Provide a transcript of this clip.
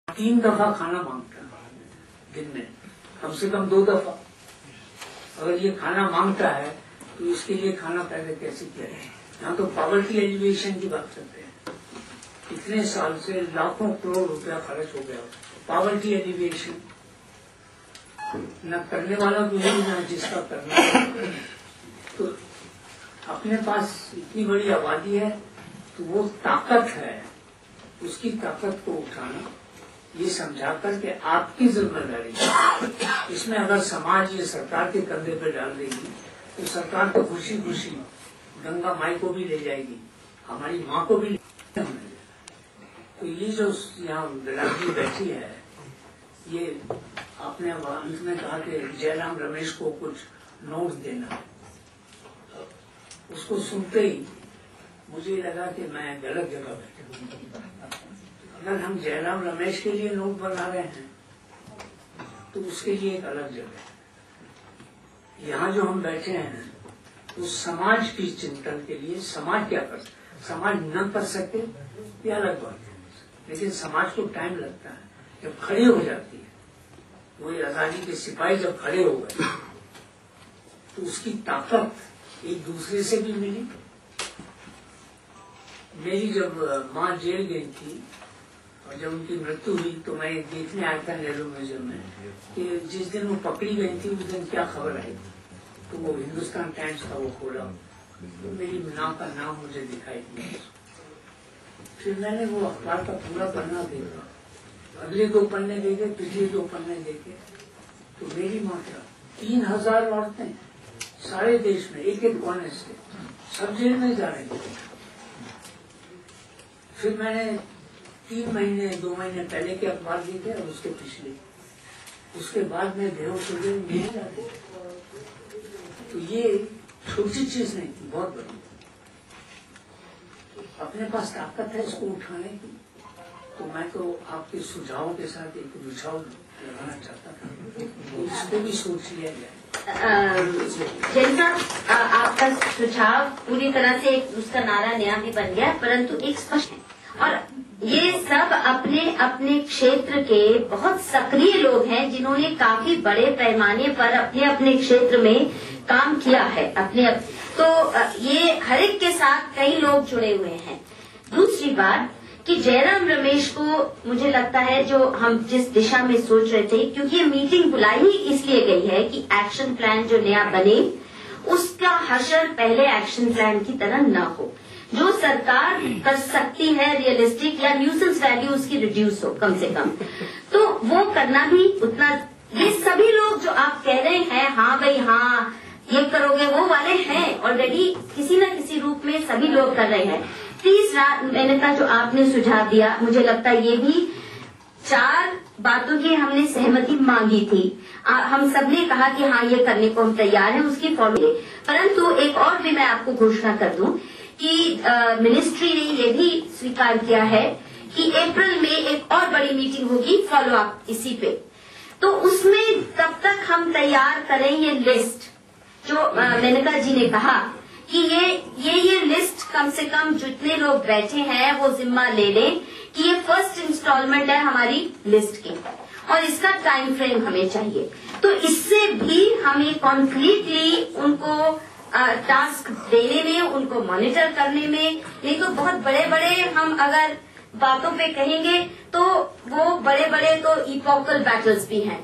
3 दफा खाना मांगता है दिन में, कम से कम 2 दफा। अगर ये खाना मांगता है तो इसके लिए खाना पहले कैसे किया जाए। यहाँ तो पॉवर्टी एलिवेशन की बात करते हैं। इतने साल से लाखों करोड़ रुपया खर्च हो गया पॉवर्टी एलिवेशन, न करने वाला भी है न जिसका करना। तो अपने पास इतनी बड़ी आबादी है तो वो ताकत है, उसकी ताकत को उठाना, ये समझा कर के आपकी जिम्मेदारी है। इसमें अगर समाज ये सरकार के कंधे पे डाल देगी तो सरकार तो खुशी खुशी गंगा माई को भी ले जाएगी, हमारी माँ को भी ले जाएगी। तो ये जो यहाँ विराट जी बैठी है, ये आपने अंत में कहा कि जयराम रमेश को कुछ नोट देना, उसको सुनते ही मुझे लगा कि मैं गलत जगह बैठा। अगर हम जयराम रमेश के लिए नोट बना रहे हैं तो उसके लिए एक अलग जगह है। यहाँ जो हम बैठे हैं तो समाज की चिंतन के लिए, समाज क्या कर सकते, समाज न कर सके ये अलग बात है, लेकिन समाज को टाइम लगता है। जब खड़ी हो जाती है, वही आजादी के सिपाही जब खड़े हो गए तो उसकी ताकत एक दूसरे से भी मिली। मेरी जब माँ जेल गई थी और जब उनकी मृत्यु हुई तो मैं देखने आया था नेहरू म्यूजियम में कि जिस दिन वो पकड़ी गई थी उस दिन क्या खबर आई। तो वो हिंदुस्तान टाइम्स का वो खोला तो मेरी नाम का नाम मुझे दिखाई दिया। फिर मैंने वो अखबार का पूरा पन्ना देखा, अगले 2 पन्ने देखे, पिछले 2 पन्ने देखे, तो मेरी मात्रा 3000 औरतें सारे देश में एक एक कोने से सब जेल में जा रही थी। फिर मैंने 2 महीने पहले के अखबार देखे और उसके पिछले, उसके बाद में बेहोश हो गए, नहीं जाते। तो ये छोटी चीज नहीं थी, बहुत बड़ी। अपने पास ताकत है इसको उठाने की। तो मैं तो आपके सुझावों के साथ एक रुझाव लगाना चाहता था, तो इसको भी सोच लिया जाए। जैन साहब, आपका सुझाव पूरी तरह से उसका नारा नया भी बन गया, परंतु एक स्पष्ट है और ये सब अपने अपने क्षेत्र के बहुत सक्रिय लोग हैं जिन्होंने काफी बड़े पैमाने पर अपने अपने क्षेत्र में काम किया है। तो ये हर एक के साथ कई लोग जुड़े हुए हैं। दूसरी बात कि जयराम रमेश को मुझे लगता है जो हम जिस दिशा में सोच रहे थे, क्योंकि ये मीटिंग बुलाई ही इसलिए गई है कि एक्शन प्लान जो नया बने उसका हशर पहले एक्शन प्लान की तरह न हो। जो सरकार कर सकती है रियलिस्टिक या न्यूसेंस वैल्यू उसकी रिड्यूस हो कम से कम, तो वो करना भी उतना। ये सभी लोग जो आप कह रहे हैं हाँ भाई हाँ ये करोगे वो वाले हैं ऑलरेडी, किसी न किसी रूप में सभी लोग कर रहे हैं। तीसरा मैंने कहा जो आपने सुझाव दिया, मुझे लगता है ये भी 4 बातों की हमने सहमति मांगी थी। हम सबने कहा कि हाँ ये करने को हम तैयार हैं, उसकी फॉलो। परंतु एक और भी मैं आपको घोषणा कर दूं कि मिनिस्ट्री ने ये भी स्वीकार किया है कि अप्रैल में एक और बड़ी मीटिंग होगी फॉलो अप इसी पे। तो उसमें तब तक हम तैयार करें ये लिस्ट जो मेनका जी ने कहा कि ये लिस्ट कम से कम जितने लोग बैठे हैं वो जिम्मा ले लें कि ये फर्स्ट इंस्टॉलमेंट है हमारी लिस्ट की और इसका टाइम फ्रेम हमें चाहिए। तो इससे भी हमें कॉन्क्रीटली उनको टास्क देने में, उनको मॉनिटर करने में, नहीं तो बहुत बड़े बड़े हम अगर बातों पे कहेंगे तो वो बड़े बड़े तो इपॉकल बैटल्स भी हैं।